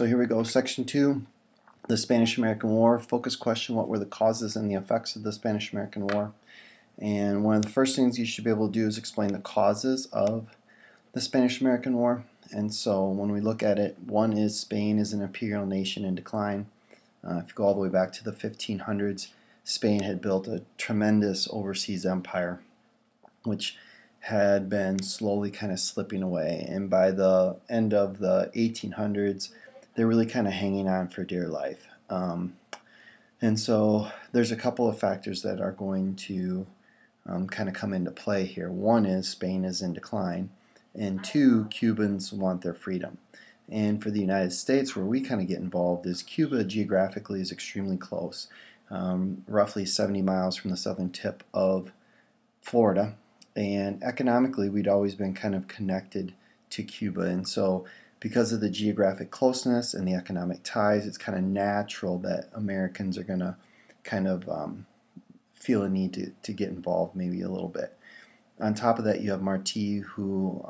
So here we go, Section 2, the Spanish-American War. Focus question, what were the causes and the effects of the Spanish-American War? And one of the first things you should be able to do is explain the causes of the Spanish-American War. And so when we look at it, one is Spain is an imperial nation in decline. If you go all the way back to the 1500s, Spain had built a tremendous overseas empire, which had been slowly kind of slipping away. And by the end of the 1800s, they're really kind of hanging on for dear life. And so there's a couple of factors that are going to kind of come into play here. One is Spain is in decline, and two, Cubans want their freedom. And for the United States, where we kind of get involved, is Cuba geographically is extremely close, roughly 70 miles from the southern tip of Florida, and economically we'd always been kind of connected to Cuba. And so because of the geographic closeness and the economic ties, it's kind of natural that Americans are going to kind of feel a need to get involved maybe a little bit. On top of that, you have Martí, who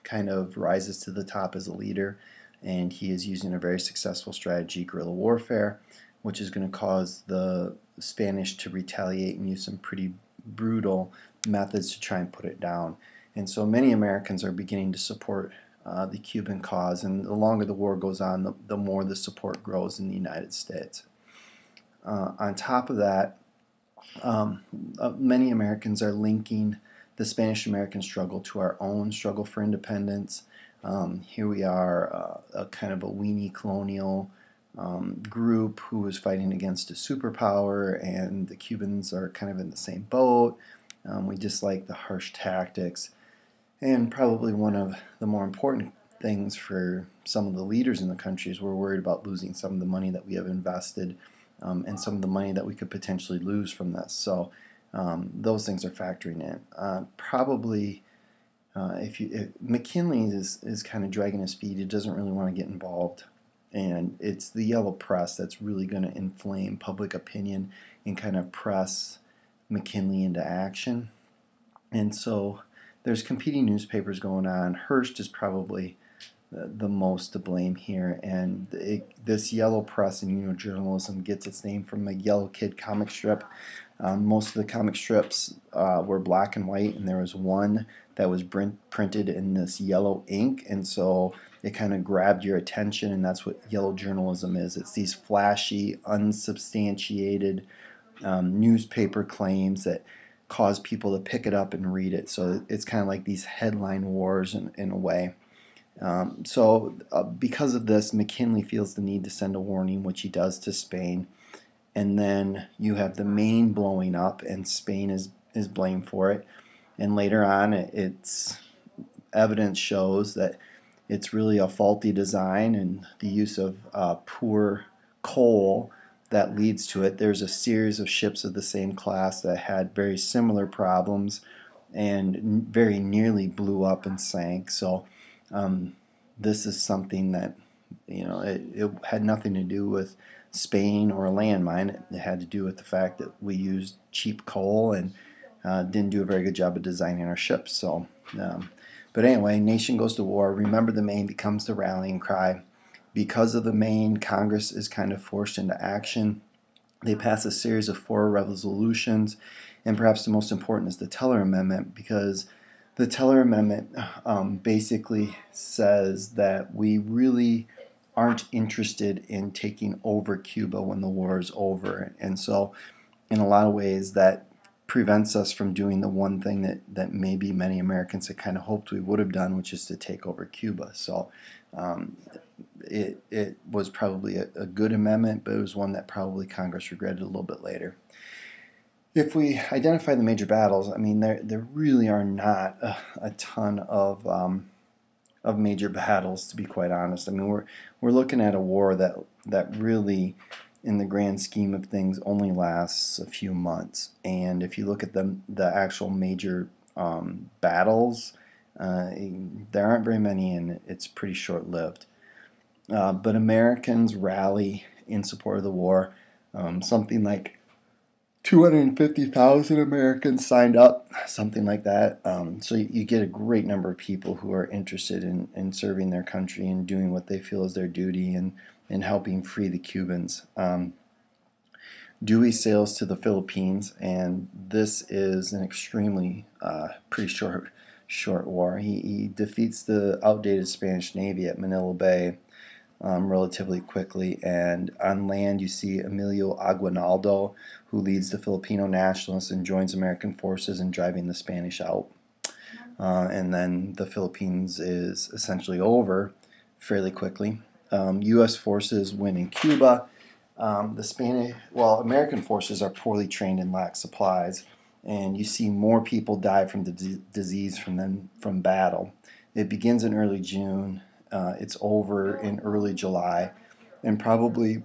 kind of rises to the top as a leader, and he is using a very successful strategy, guerrilla warfare, which is going to cause the Spanish to retaliate and use some pretty brutal methods to try and put it down. And so many Americans are beginning to support the Cuban cause, and the longer the war goes on, the more the support grows in the United States. On top of that, many Americans are linking the Spanish-American struggle to our own struggle for independence. Here we are, a kind of a weenie colonial group who is fighting against a superpower, and the Cubans are kind of in the same boat. We dislike the harsh tactics. And probably one of the more important things for some of the leaders in the country is we're worried about losing some of the money that we have invested and some of the money that we could potentially lose from this. So those things are factoring in. Probably if McKinley is kind of dragging his feet, he doesn't really want to get involved. And it's the yellow press that's really going to inflame public opinion and kind of press McKinley into action. And so there's competing newspapers going on. Hearst is probably the most to blame here, and this yellow press and journalism gets its name from a Yellow Kid comic strip. Most of the comic strips were black and white, and there was one that was printed in this yellow ink, and so it kind of grabbed your attention, and that's what yellow journalism is. It's these flashy, unsubstantiated newspaper claims that cause people to pick it up and read it. So it's kind of like these headline wars in a way. Because of this, McKinley feels the need to send a warning, which he does to Spain. And then you have the Maine blowing up, and Spain is blamed for it. And later on, it's evidence shows that it's really a faulty design and the use of poor coal that leads to it. There's a series of ships of the same class that had very similar problems and very nearly blew up and sank. So this is something that, it had nothing to do with Spain or a landmine. It had to do with the fact that we used cheap coal and didn't do a very good job of designing our ships. So, but anyway, nation goes to war. Remember the Maine becomes the rallying cry. Because of the Maine, Congress is kind of forced into action. They pass a series of 4 resolutions, and perhaps the most important is the Teller Amendment, because the Teller Amendment basically says that we really aren't interested in taking over Cuba when the war is over. And so in a lot of ways that prevents us from doing the one thing that maybe many Americans had kind of hoped we would have done, which is to take over Cuba. So it was probably a good amendment, but it was one that probably Congress regretted a little bit later. If we identify the major battles, I mean, there really are not a ton of major battles, to be quite honest. I mean, we're looking at a war that really, in the grand scheme of things, only lasts a few months. And if you look at the actual major battles, there aren't very many, and it's pretty short-lived. But Americans rally in support of the war. Something like 250,000 Americans signed up, something like that. So you get a great number of people who are interested in serving their country and doing what they feel is their duty and helping free the Cubans. Dewey sails to the Philippines, and this is an extremely pretty short war. He defeats the outdated Spanish Navy at Manila Bay relatively quickly, and on land you see Emilio Aguinaldo, who leads the Filipino nationalists and joins American forces in driving the Spanish out. And then the Philippines is essentially over fairly quickly. U.S. forces win in Cuba. American forces are poorly trained and lack supplies, and you see more people die from the disease from battle. It begins in early June. It's over in early July, and probably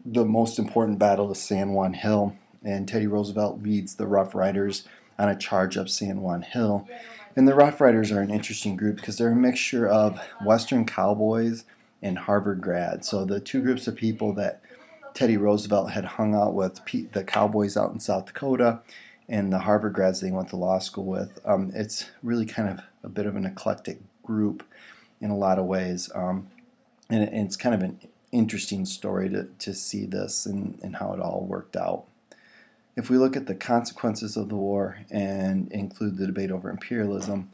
the most important battle is San Juan Hill, and Teddy Roosevelt leads the Rough Riders on a charge up San Juan Hill. And the Rough Riders are an interesting group because they're a mixture of Western cowboys and Harvard grads. So the two groups of people that Teddy Roosevelt had hung out with, the cowboys out in South Dakota and the Harvard grads they went to law school with, it's really kind of a bit of an eclectic group in a lot of ways. And it's kind of an interesting story to see this and how it all worked out. If we look at the consequences of the war and include the debate over imperialism,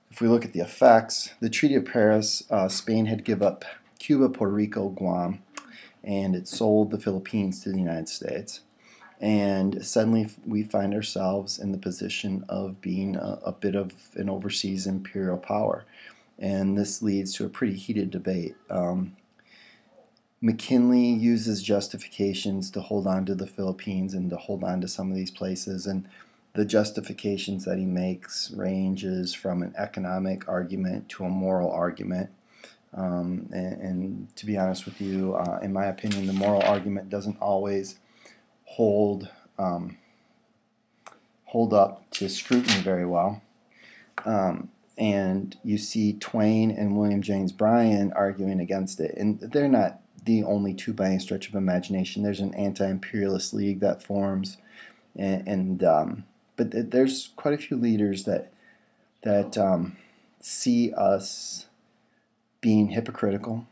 if we look at the effects, the Treaty of Paris, Spain had given up Cuba, Puerto Rico, Guam, and it sold the Philippines to the United States. And suddenly we find ourselves in the position of being a bit of an overseas imperial power. And this leads to a pretty heated debate. McKinley uses justifications to hold on to the Philippines and to hold on to some of these places, and the justifications that he makes ranges from an economic argument to a moral argument. And to be honest with you, in my opinion, the moral argument doesn't always hold up to scrutiny very well. And you see Twain and William Jennings Bryan arguing against it, and they're not the only two by any stretch of imagination. There's an anti-imperialist league that forms, but there's quite a few leaders that see us being hypocritical,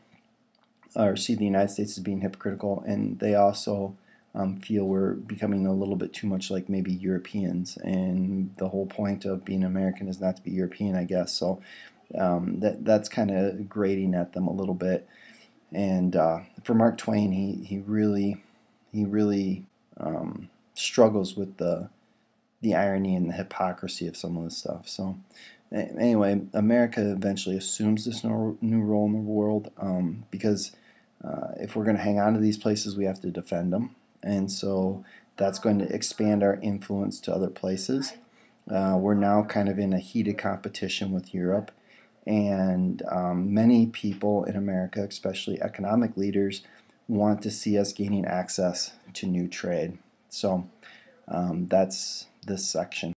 or see the United States as being hypocritical, and they also feel we're becoming a little bit too much like maybe Europeans, and the whole point of being American is not to be European, I guess. So that's kind of grating at them a little bit. And for Mark Twain, he really struggles with the irony and the hypocrisy of some of this stuff. So anyway, America eventually assumes this new role in the world, because if we're going to hang on to these places, we have to defend them. And so that's going to expand our influence to other places. We're now kind of in a heated competition with Europe. And many people in America, especially economic leaders, want to see us gaining access to new trade. So that's this section.